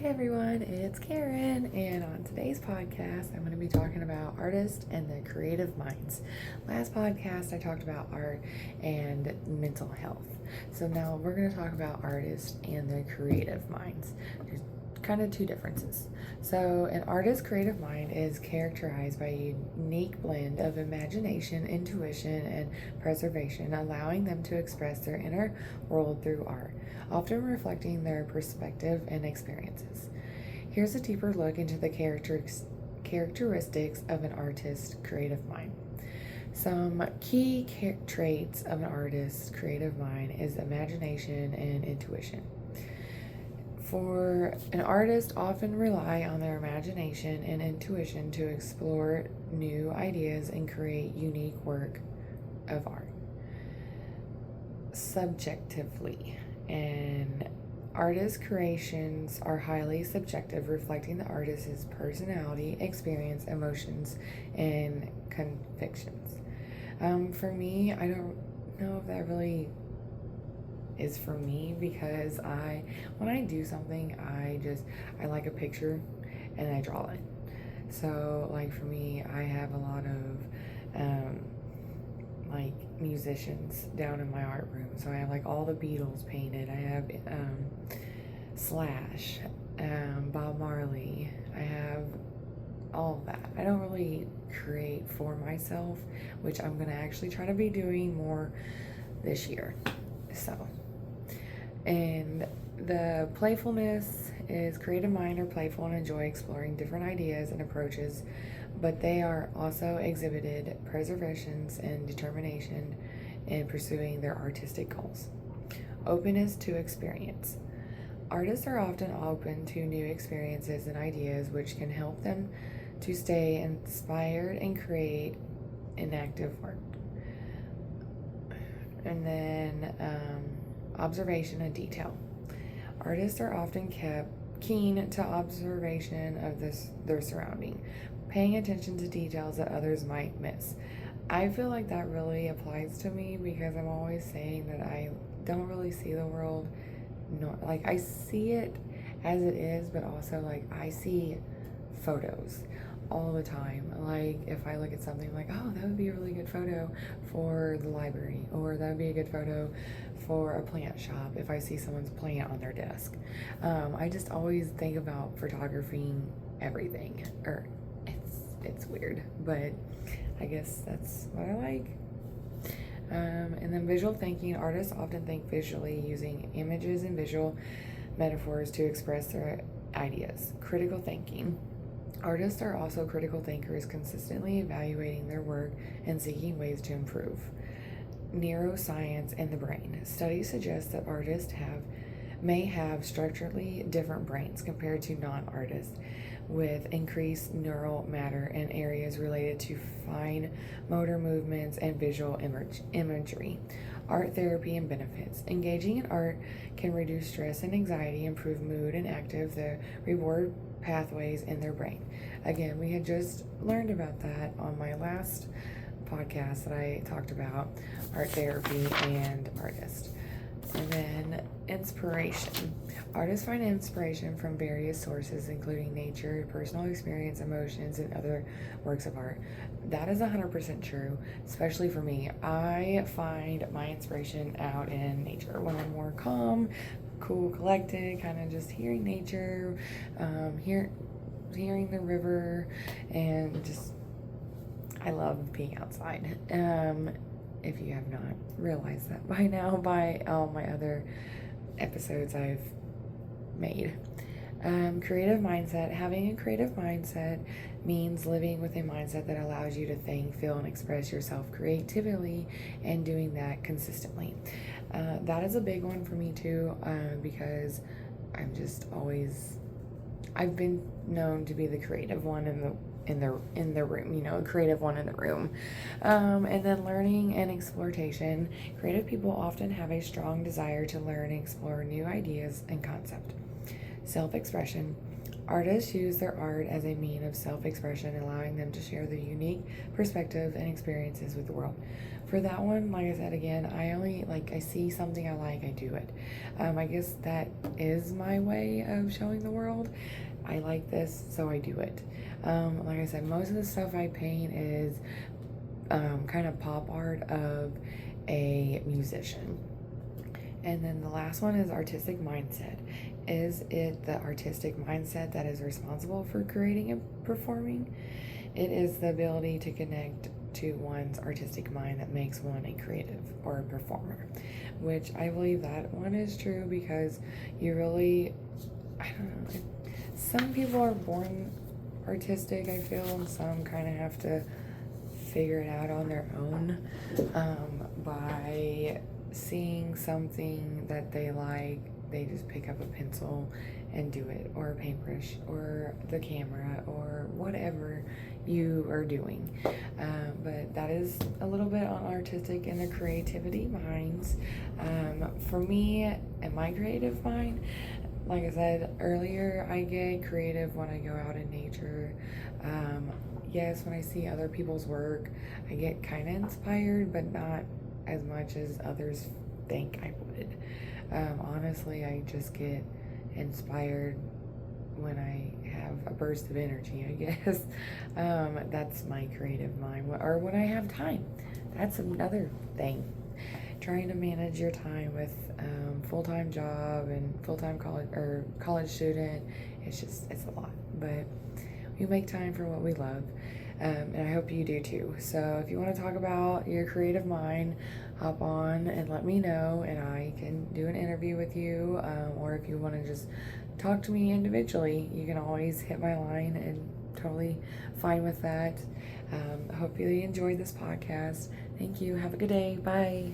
Hey everyone, it's Karen, and on today's podcast, I'm going to be talking about artists and their creative minds. Last podcast, I talked about art and mental health. So now we're going to talk about artists and their creative minds. There's kind of two differences. So, an artist's creative mind is characterized by a unique blend of imagination, intuition, and preservation, allowing them to express their inner world through art, often reflecting their perspective and experiences. Here's a deeper look into the characteristics of an artist's creative mind. Some key traits of an artist's creative mind is imagination and intuition. For an artist, often rely on their imagination and intuition to explore new ideas and create unique work of art. Subjectively, an artist's creations are highly subjective, reflecting the artist's personality, experience, emotions, and convictions. For me, I don't know if that really is for me, because when I do something, I like a picture and I draw it. So like for me, I have a lot of like musicians down in my art room. So I have like all the Beatles painted. I have Slash, Bob Marley. I have all of that. I don't really create for myself, which I'm gonna actually try to be doing more this year. And the playfulness is creative mind are playful and enjoy exploring different ideas and approaches, but they are also exhibited preservations and determination in pursuing their artistic goals. Openness to experience. Artists are often open to new experiences and ideas, which can help them to stay inspired and create inactive work. And then observation and detail. Artists are often kept keen to observation of their surrounding, paying attention to details that others might miss. I feel like that really applies to me, because I'm always saying that I don't really see the world, like I see it as it is, but also like I see photos all the time. Like if I look at something like, oh, that would be a really good photo for the library, or that would be a good photo for a plant shop if I see someone's plant on their desk. I just always think about photographing everything, or it's weird, but I guess that's what I like. And then visual thinking. Artists often think visually, using images and visual metaphors to express their ideas. Critical thinking. Artists are also critical thinkers, consistently evaluating their work and seeking ways to improve. Neuroscience and the brain. Studies suggest that artists may have structurally different brains compared to non-artists, with increased neural matter in areas related to fine motor movements and visual imagery. Art therapy and benefits. Engaging in art can reduce stress and anxiety, improve mood, and activate the reward pathways in their brain. Again, we had just learned about that on my last podcast that I talked about art therapy and artists. And then inspiration. Artists find inspiration from various sources, including nature, personal experience, emotions, and other works of art. That is 100% true, especially for me. I find my inspiration out in nature when I'm more calm, cool, collected, kind of just hearing nature, hearing the river, and just, I love being outside. If you have not realized that by now, by all my other episodes I've made. Creative mindset. Having a creative mindset means living with a mindset that allows you to think, feel, and express yourself creatively, and doing that consistently. That is a big one for me too, because I'm just always, I've been known to be the creative one in the room, creative one in the room. And then learning and exploration. Creative people often have a strong desire to learn and explore new ideas and concepts. Self-expression. Artists use their art as a means of self-expression, allowing them to share their unique perspective and experiences with the world. for that one, like I said again, I see something I like, I do it. I guess that is my way of showing the world. I like this, so I do it. Like I said, most of the stuff I paint is kind of pop art of a musician. And then the last one is artistic mindset. Is it the artistic mindset that is responsible for creating and performing? It is the ability to connect to one's artistic mind that makes one a creative or a performer, which I believe that one is true because you really, I don't know, some people are born artistic, I feel, and some kind of have to figure it out on their own by seeing something that they like. They just pick up a pencil and do it, or a paintbrush, or the camera, or whatever you are doing. But that is a little bit on artistic and the creativity minds. For me and my creative mind, like I said earlier, I get creative when I go out in nature. Yes, when I see other people's work, I get kind of inspired, but not as much as others think I would. Honestly, I just get inspired when I have a burst of energy, I guess. That's my creative mind. Or when I have time. That's another thing. Trying to manage your time with full-time job and full-time college student, it's a lot. But we make time for what we love. And I hope you do too. So if you want to talk about your creative mind, hop on and let me know, and I can do an interview with you. Or if you want to just talk to me individually, you can always hit my line, and totally fine with that. I hope you enjoyed this podcast. Thank you. Have a good day. Bye.